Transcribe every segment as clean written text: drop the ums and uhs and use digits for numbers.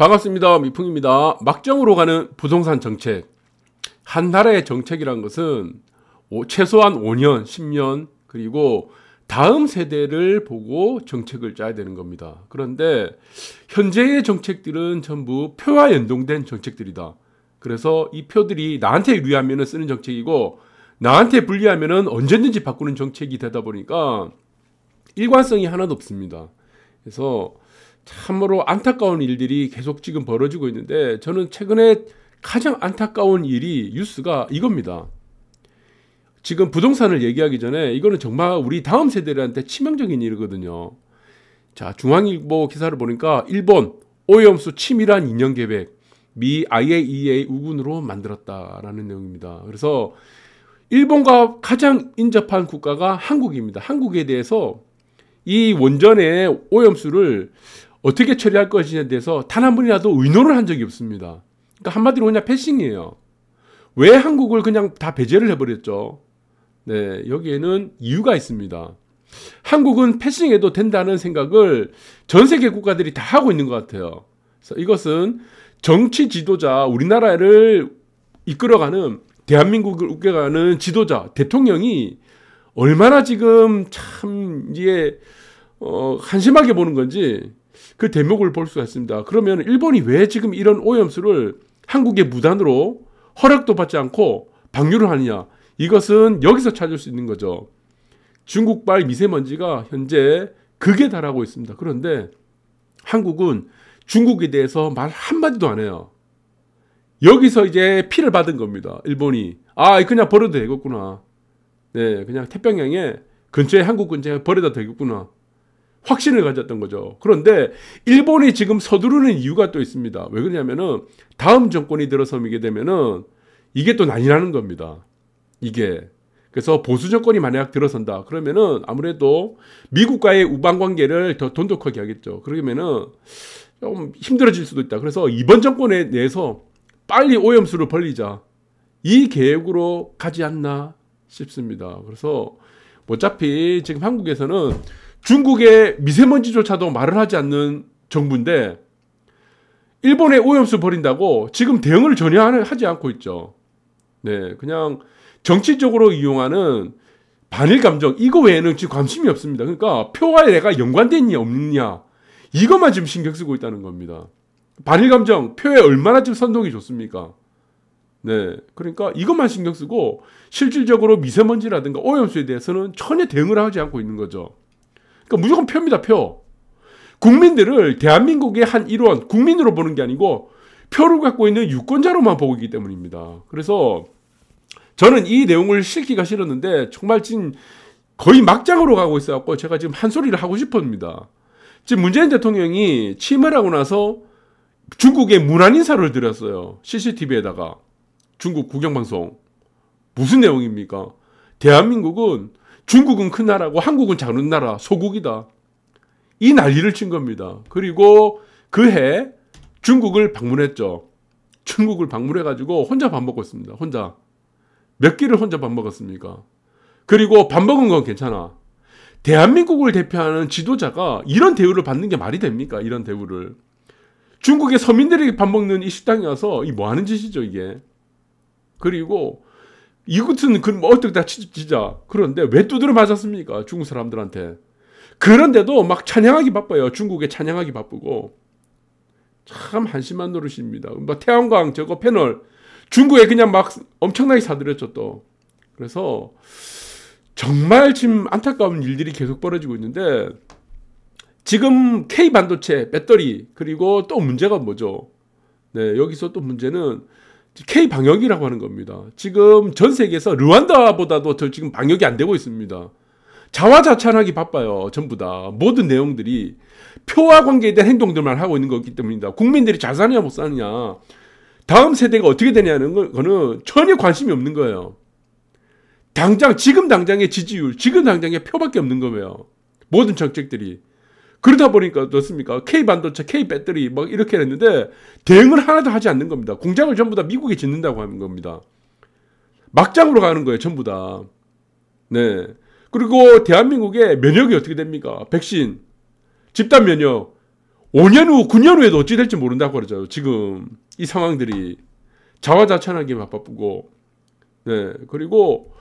반갑습니다. 미풍입니다. 막정으로 가는 부동산 정책. 한 나라의 정책이란 것은 최소한 5년, 10년 그리고 다음 세대를 보고 정책을 짜야 되는 겁니다. 그런데 현재의 정책들은 전부 표와 연동된 정책들이다. 그래서 이 표들이 나한테 유리하면 쓰는 정책이고 나한테 불리하면 언제든지 바꾸는 정책이 되다 보니까 일관성이 하나도 없습니다. 그래서 참으로 안타까운 일들이 계속 지금 벌어지고 있는데 저는 최근에 가장 안타까운 일이 뉴스가 이겁니다. 지금 부동산을 얘기하기 전에 이거는 정말 우리 다음 세대들한테 치명적인 일이거든요. 자, 중앙일보 기사를 보니까 일본 오염수 치밀한 2년 계획 미 IAEA 우군으로 만들었다라는 내용입니다. 그래서 일본과 가장 인접한 국가가 한국입니다. 한국에 대해서 이 원전의 오염수를 어떻게 처리할 것인지에 대해서 단 한 번이라도 의논을 한 적이 없습니다. 그러니까 한마디로 그냥 패싱이에요. 왜 한국을 그냥 다 배제를 해버렸죠? 네, 여기에는 이유가 있습니다. 한국은 패싱해도 된다는 생각을 전 세계 국가들이 다 하고 있는 것 같아요. 그래서 이것은 정치 지도자, 우리나라를 이끌어가는 대한민국을 이끌어가는 지도자, 대통령이 얼마나 지금 참 이게 한심하게 보는 건지 그 대목을 볼 수가 있습니다. 그러면 일본이 왜 지금 이런 오염수를 한국에 무단으로 허락도 받지 않고 방류를 하느냐? 이것은 여기서 찾을 수 있는 거죠. 중국발 미세먼지가 현재 극에 달하고 있습니다. 그런데 한국은 중국에 대해서 말 한마디도 안 해요. 여기서 이제 피를 받은 겁니다. 일본이. 아, 그냥 버려도 되겠구나. 네, 그냥 태평양에 근처에 한국 근처에 버려도 되겠구나. 확신을 가졌던 거죠. 그런데 일본이 지금 서두르는 이유가 또 있습니다. 왜 그러냐면은 다음 정권이 들어서게 되면은 이게 또 난리 나는 겁니다. 이게. 그래서 보수 정권이 만약 들어선다. 그러면은 아무래도 미국과의 우방 관계를 더 돈독하게 하겠죠. 그러면은 좀 힘들어질 수도 있다. 그래서 이번 정권에 대해서 빨리 오염수를 벌리자. 이 계획으로 가지 않나 싶습니다. 그래서 어차피 지금 한국에서는 중국의 미세먼지조차도 말을 하지 않는 정부인데 일본의 오염수 버린다고 지금 대응을 전혀 하지 않고 있죠. 네, 그냥 정치적으로 이용하는 반일 감정 이거 외에는 지금 관심이 없습니다. 그러니까 표와 내가 연관되느냐 없느냐 이것만 지금 신경 쓰고 있다는 겁니다. 반일 감정 표에 얼마나 지금 선동이 좋습니까? 네, 그러니까 이것만 신경 쓰고 실질적으로 미세먼지라든가 오염수에 대해서는 전혀 대응을 하지 않고 있는 거죠. 그러니까 무조건 표입니다, 표. 국민들을 대한민국의 한 일원, 국민으로 보는 게 아니고 표를 갖고 있는 유권자로만 보고 있기 때문입니다. 그래서 저는 이 내용을 읽기가 싫었는데 정말 지금 거의 막장으로 가고 있어갖고 제가 지금 한 소리를 하고 싶습니다. 지금 문재인 대통령이 취임을 하고 나서 중국에 문안 인사를 드렸어요. CCTV에다가. 중국 국영방송. 무슨 내용입니까? 대한민국은 중국은 큰 나라고 한국은 작은 나라, 소국이다. 이 난리를 친 겁니다. 그리고 그해 중국을 방문했죠. 중국을 방문해가지고 혼자 밥 먹고 있습니다. 혼자. 몇 끼를 혼자 밥 먹었습니까? 그리고 밥 먹은 건 괜찮아. 대한민국을 대표하는 지도자가 이런 대우를 받는 게 말이 됩니까? 이런 대우를. 중국의 서민들이 밥 먹는 이 식당에 와서 이 뭐 하는 짓이죠, 이게. 그리고 이것은 어떻게 다 치자. 그런데 왜 두드려 맞았습니까? 중국 사람들한테. 그런데도 막 찬양하기 바빠요. 중국에 찬양하기 바쁘고. 참 한심한 노릇입니다. 뭐 태양광 저거 패널 중국에 그냥 막 엄청나게 사들였죠 또. 그래서 정말 지금 안타까운 일들이 계속 벌어지고 있는데 지금 K반도체 배터리 그리고 또 문제가 뭐죠? 네, 여기서 또 문제는 K방역이라고 하는 겁니다. 지금 전 세계에서 르완다보다도 더 지금 방역이 안 되고 있습니다. 자화자찬하기 바빠요. 전부 다. 모든 내용들이 표와 관계에 대한 행동들만 하고 있는 거기 때문입니다. 국민들이 잘 사느냐 못 사느냐 다음 세대가 어떻게 되냐는 거는 전혀 관심이 없는 거예요. 지금 당장의 지지율, 지금 당장의 표밖에 없는 거예요. 모든 정책들이. 그러다 보니까 어떻습니까? K반도체, K배터리 막 이렇게 했는데 대응을 하나도 하지 않는 겁니다. 공장을 전부 다 미국에 짓는다고 하는 겁니다. 막장으로 가는 거예요. 전부 다. 네. 그리고 대한민국의 면역이 어떻게 됩니까? 백신, 집단 면역. 5년 후, 9년 후에도 어찌 될지 모른다고 그러죠. 지금 이 상황들이 자화자찬하게 바쁘고. 네. 그리고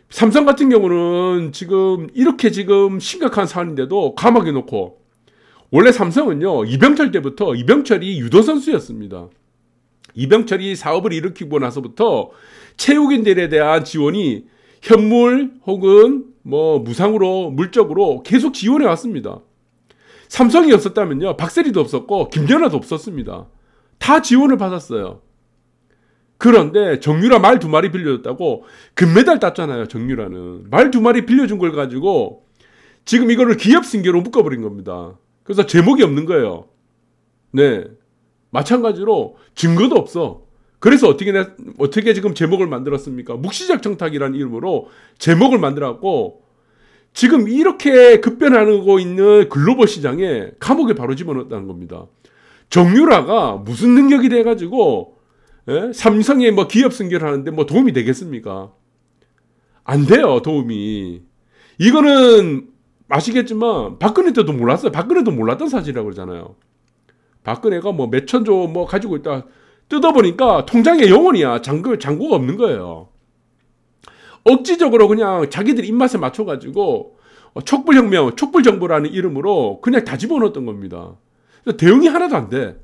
삼성 같은 경우는 지금 이렇게 지금 심각한 사안인데도 감옥에 놓고, 원래 삼성은요, 이병철 때부터 이병철이 유도 선수였습니다. 이병철이 사업을 일으키고 나서부터 체육인들에 대한 지원이 현물 혹은 뭐 무상으로 물적으로 계속 지원해 왔습니다. 삼성이 없었다면요, 박세리도 없었고 김연아도 없었습니다. 다 지원을 받았어요. 그런데 정유라 말 2마리 빌려줬다고 금메달 땄잖아요. 정유라는 말 2마리 빌려준 걸 가지고 지금 이거를 기업 승계로 묶어버린 겁니다. 그래서 제목이 없는 거예요. 네, 마찬가지로 증거도 없어. 그래서 어떻게 지금 제목을 만들었습니까? 묵시적 청탁이라는 이름으로 제목을 만들었고, 지금 이렇게 급변하고 있는 글로벌 시장에 감옥에 바로 집어넣었다는 겁니다. 정유라가 무슨 능력이 돼가지고 삼성에 뭐 기업 승계를 하는데 뭐 도움이 되겠습니까? 안 돼요, 도움이. 이거는 아시겠지만 박근혜 때도 몰랐어요. 박근혜도 몰랐던 사실이라고 그러잖아요. 박근혜가 뭐 몇천조 뭐 가지고 있다 뜯어보니까 통장에 영원이야. 잔고가 없는 거예요. 억지적으로 그냥 자기들 입맛에 맞춰가지고 촛불혁명, 촛불정부라는 이름으로 그냥 다 집어넣었던 겁니다. 대응이 하나도 안 돼.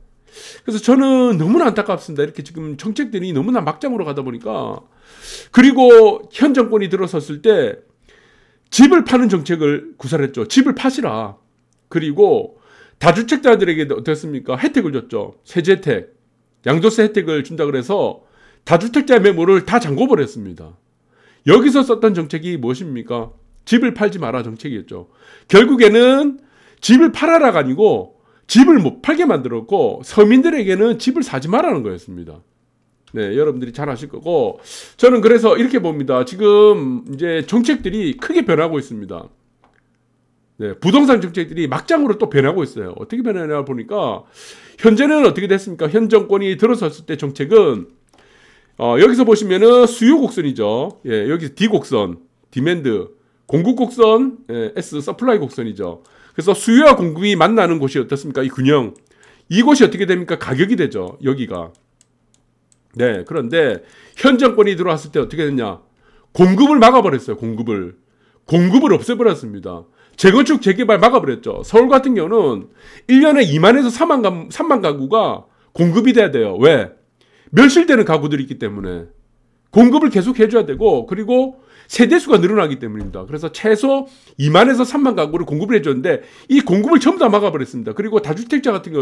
그래서 저는 너무나 안타깝습니다. 이렇게 지금 정책들이 너무나 막장으로 가다 보니까. 그리고 현 정권이 들어섰을 때 집을 파는 정책을 구사했죠. 집을 파시라. 그리고 다주택자들에게 어떻습니까? 혜택을 줬죠. 세제 혜택, 양도세 혜택을 준다 그래서 다주택자 매물을 다 잠궈버렸습니다. 여기서 썼던 정책이 무엇입니까? 집을 팔지 마라 정책이었죠. 결국에는 집을 팔아라가 아니고 집을 못 팔게 만들었고 서민들에게는 집을 사지 말라는 거였습니다. 네, 여러분들이 잘 아실 거고, 저는 그래서 이렇게 봅니다. 지금 이제 정책들이 크게 변하고 있습니다. 네, 부동산 정책들이 막장으로 또 변하고 있어요. 어떻게 변하냐 보니까 현재는 어떻게 됐습니까? 현 정권이 들어섰을 때 정책은 여기서 보시면은 수요 곡선이죠. 예, 여기 D 곡선, 디맨드, 공급 곡선, 예, S 서플라이 곡선이죠. 그래서 수요와 공급이 만나는 곳이 어떻습니까? 이 균형. 이곳이 어떻게 됩니까? 가격이 되죠. 여기가. 네, 그런데 현 정권이 들어왔을 때 어떻게 됐냐? 공급을 막아버렸어요. 공급을 없애버렸습니다. 재건축, 재개발 막아버렸죠. 서울 같은 경우는 1년에 2만에서 3만 가구가 공급이 돼야 돼요. 왜? 멸실되는 가구들이 있기 때문에 공급을 계속 해줘야 되고, 그리고 세대수가 늘어나기 때문입니다. 그래서 최소 2만에서 3만 가구를 공급을 해줬는데 이 공급을 전부 다 막아버렸습니다. 그리고 다주택자 같은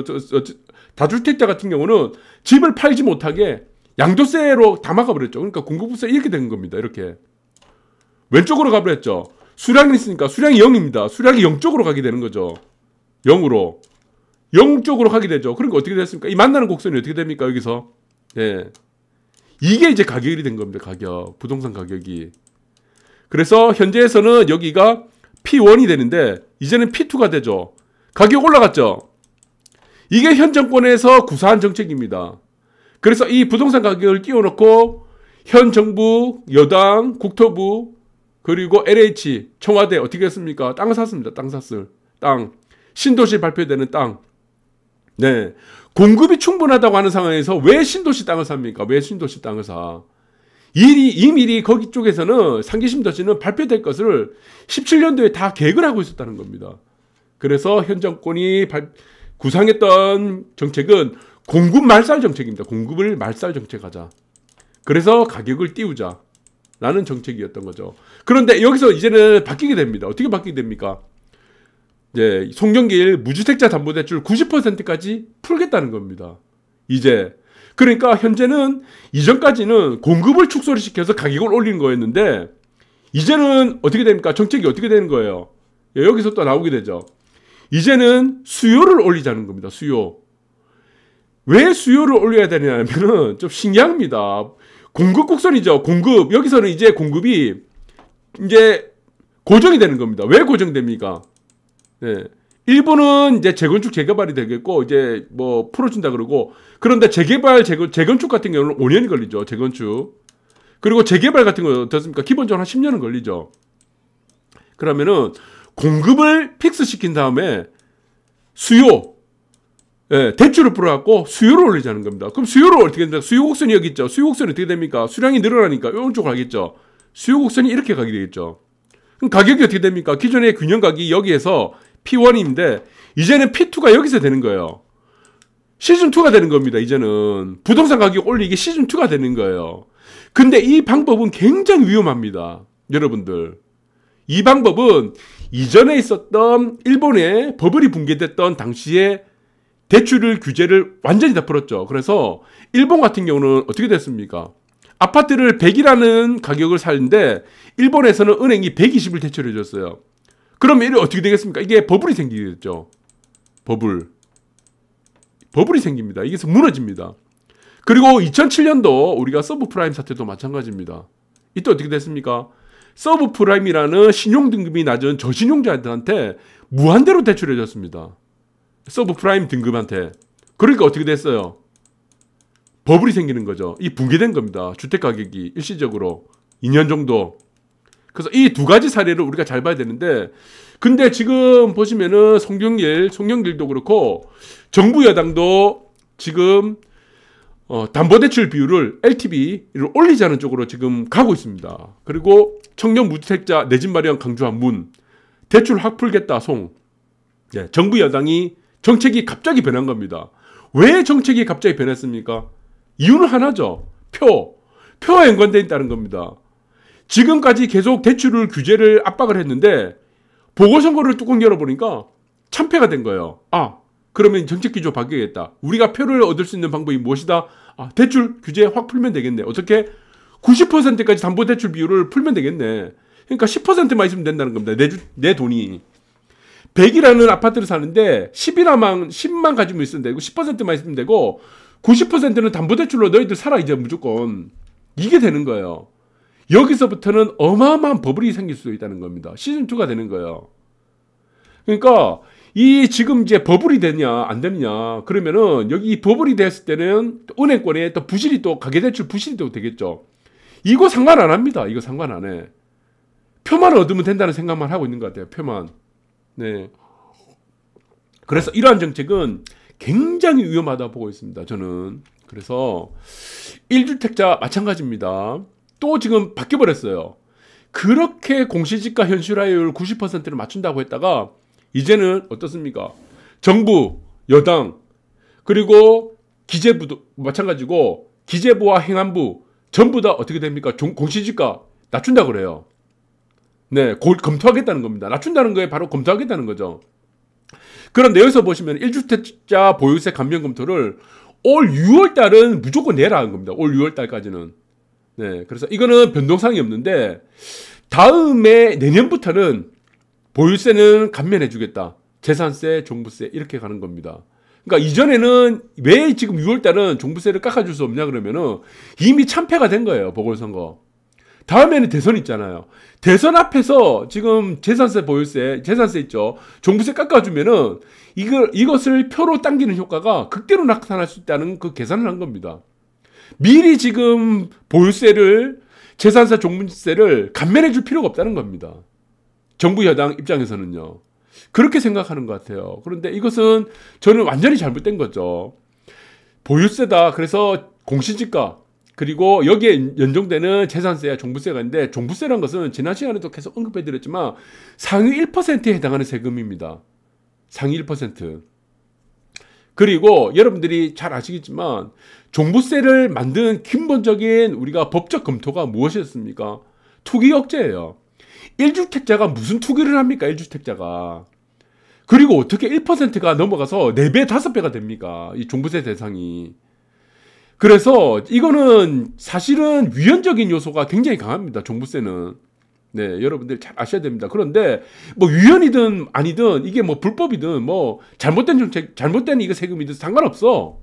경우는 집을 팔지 못하게 양도세로 다 막아버렸죠. 그러니까 공급부세 이렇게 된 겁니다. 이렇게 왼쪽으로 가버렸죠. 수량이 있으니까 수량이 0입니다. 수량이 0쪽으로 가게 되는 거죠. 0으로 0쪽으로 가게 되죠. 그러니까 어떻게 됐습니까? 이 만나는 곡선이 어떻게 됩니까? 여기서 예, 이게 이제 가격이 된 겁니다. 가격, 부동산 가격이. 그래서 현재에서는 여기가 P1이 되는데 이제는 P2가 되죠. 가격 올라갔죠. 이게 현 정권에서 구사한 정책입니다. 그래서 이 부동산 가격을 띄워놓고 현 정부, 여당, 국토부, 그리고 LH, 청와대 어떻게 했습니까? 땅을 샀습니다. 땅. 신도시 발표되는 땅. 네. 공급이 충분하다고 하는 상황에서 왜 신도시 땅을 삽니까? 왜 신도시 땅을 사? 이미 거기 쪽에서는 상기 신도시는 발표될 것을 17년도에 다 계획을 하고 있었다는 겁니다. 그래서 현 정권이 구상했던 정책은 공급 말살 정책입니다. 공급을 말살 정책하자. 그래서 가격을 띄우자. 라는 정책이었던 거죠. 그런데 여기서 이제는 바뀌게 됩니다. 어떻게 바뀌게 됩니까? 이제 송영길 무주택자 담보대출 90%까지 풀겠다는 겁니다. 이제. 그러니까 현재는 이전까지는 공급을 축소를 시켜서 가격을 올리는 거였는데 이제는 어떻게 됩니까? 정책이 어떻게 되는 거예요? 여기서 또 나오게 되죠. 이제는 수요를 올리자는 겁니다. 수요. 왜 수요를 올려야 되냐면은 좀 신기합니다. 공급 곡선이죠. 공급. 여기서는 이제 공급이 이제 고정이 되는 겁니다. 왜 고정됩니까? 네. 일부는 이제 재건축, 재개발이 되겠고, 이제 뭐 풀어준다 그러고, 그런데 재건축 같은 경우는 5년이 걸리죠. 재건축. 그리고 재개발 같은 거 어떻습니까? 기본적으로 한 10년은 걸리죠. 그러면은 공급을 픽스 시킨 다음에 수요. 예, 대출을 풀어갖고 수요를 올리자는 겁니다. 그럼 수요를 어떻게 됩니까? 수요 곡선이 여기 있죠. 수요 곡선이 어떻게 됩니까? 수량이 늘어나니까 오른쪽으로 가겠죠. 수요 곡선이 이렇게 가게 되겠죠. 그럼 가격이 어떻게 됩니까? 기존의 균형 가격이 여기에서 P1인데 이제는 P2가 여기서 되는 거예요. 시즌2가 되는 겁니다. 이제는 부동산 가격 올리기 시즌2가 되는 거예요. 근데 이 방법은 굉장히 위험합니다. 여러분들. 이 방법은 이전에 있었던 일본의 버블이 붕괴됐던 당시에 대출 규제를 완전히 다 풀었죠. 그래서 일본 같은 경우는 어떻게 됐습니까? 아파트를 100이라는 가격을 사는데 일본에서는 은행이 120을 대출해 줬어요. 그러면 이게 어떻게 되겠습니까? 이게 버블이 생기겠죠. 버블이 생깁니다. 이게 무너집니다. 그리고 2007년도 우리가 서브프라임 사태도 마찬가지입니다. 이때 어떻게 됐습니까? 서브프라임이라는 신용등급이 낮은 저신용자들한테 무한대로 대출해 줬습니다. 서브프라임 등급한테. 그러니까 어떻게 됐어요? 버블이 생기는 거죠. 이 붕괴된 겁니다. 주택가격이 일시적으로 2년 정도. 그래서 이 두 가지 사례를 우리가 잘 봐야 되는데 근데 지금 보시면은 송영길도 그렇고 정부 여당도 지금 담보대출 비율을 LTV를 올리자는 쪽으로 지금 가고 있습니다. 그리고 청년 무주택자 내 집 마련 강조한 문, 대출 확 풀겠다 송. 네, 정부 여당이 정책이 갑자기 변한 겁니다. 왜 정책이 갑자기 변했습니까? 이유는 하나죠. 표와 연관되어 있다는 겁니다. 지금까지 계속 대출을 규제를 압박을 했는데 보궐선거를 뚜껑 열어보니까 참패가 된 거예요. 아, 그러면 정책 기조 바뀌겠다. 우리가 표를 얻을 수 있는 방법이 무엇이다? 아, 대출 규제 확 풀면 되겠네. 어떻게? 90%까지 담보대출 비율을 풀면 되겠네. 그러니까 10%만 있으면 된다는 겁니다. 내 돈이. 100이라는 아파트를 사는데 10만 가지면 있으면 되고 10%만 있으면 되고 90%는 담보대출로 너희들 살아 이제 무조건. 이게 되는 거예요. 여기서부터는 어마어마한 버블이 생길 수 있다는 겁니다. 시즌2가 되는 거예요. 그러니까 이 지금 이제 버블이 되냐 안 되느냐 그러면은 여기 버블이 됐을 때는 은행권에 또 부실이 또 가계대출 부실이 또 되겠죠. 이거 상관 안 합니다. 이거 상관 안 해. 표만 얻으면 된다는 생각만 하고 있는 것 같아요. 표만. 네. 그래서 이러한 정책은 굉장히 위험하다 보고 있습니다. 저는. 그래서 1주택자 마찬가지입니다. 또 지금 바뀌어버렸어요. 그렇게 공시지가 현실화율 90%를 맞춘다고 했다가 이제는 어떻습니까? 정부, 여당, 그리고 기재부도 마찬가지고 기재부와 행안부 전부 다 어떻게 됩니까? 공시지가 낮춘다 그래요. 네, 검토하겠다는 겁니다. 낮춘다는 거에 바로 검토하겠다는 거죠. 그런데 여기서 보시면 1주택자 보유세 감면 검토를 올 6월 달은 무조건 내라는 겁니다. 올 6월 달까지는. 네, 그래서 이거는 변동사항이 없는데 다음에 내년부터는 보유세는 감면해 주겠다. 재산세, 종부세 이렇게 가는 겁니다. 그러니까 이전에는 왜 지금 6월 달은 종부세를 깎아줄 수 없냐 그러면은 이미 참패가 된 거예요. 보궐선거. 다음에는 대선 있잖아요. 대선 앞에서 지금 재산세, 보유세, 재산세 있죠. 종부세 깎아주면은 이것을 표로 당기는 효과가 극대로 나타날 수 있다는 그 계산을 한 겁니다. 미리 지금 보유세를, 재산세, 종부세를 감면해 줄 필요가 없다는 겁니다. 정부 여당 입장에서는요. 그렇게 생각하는 것 같아요. 그런데 이것은 저는 완전히 잘못된 거죠. 보유세다. 그래서 공시지가 그리고 여기에 연동되는 재산세와 종부세가 있는데 종부세라는 것은 지난 시간에도 계속 언급해드렸지만 상위 1%에 해당하는 세금입니다. 상위 1%. 그리고 여러분들이 잘 아시겠지만 종부세를 만든 근본적인 우리가 법적 검토가 무엇이었습니까? 투기 억제예요. 1주택자가 무슨 투기를 합니까? 1주택자가. 그리고 어떻게 1%가 넘어가서 4배, 5배가 됩니까? 이 종부세 대상이. 그래서 이거는 사실은 위헌적인 요소가 굉장히 강합니다. 종부세는. 네, 여러분들 잘 아셔야 됩니다. 그런데 뭐 위헌이든 아니든 이게 뭐 불법이든 뭐 잘못된 정책, 잘못된 이거 세금이든 상관없어.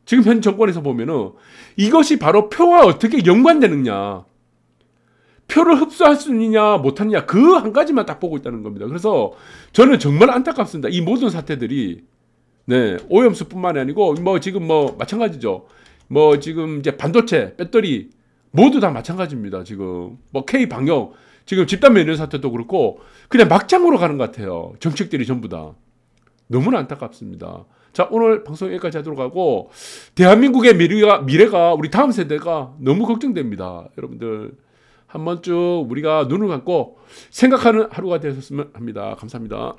지금 현 정권에서 보면은 이것이 바로 표와 어떻게 연관되느냐. 표를 흡수할 수 있느냐 못하느냐 그 한 가지만 딱 보고 있다는 겁니다. 그래서 저는 정말 안타깝습니다. 이 모든 사태들이 네, 오염수뿐만이 아니고 뭐 지금 뭐 마찬가지죠. 뭐 지금 이제 반도체, 배터리 모두 다 마찬가지입니다. 지금 뭐 K 방역 지금 집단 면역 사태도 그렇고 그냥 막장으로 가는 것 같아요. 정책들이 전부 다 너무나 안타깝습니다. 자, 오늘 방송 여기까지 하도록 하고, 대한민국의 미래가 우리 다음 세대가 너무 걱정됩니다. 여러분들 한 번쯤 우리가 눈을 감고 생각하는 하루가 되었으면 합니다. 감사합니다.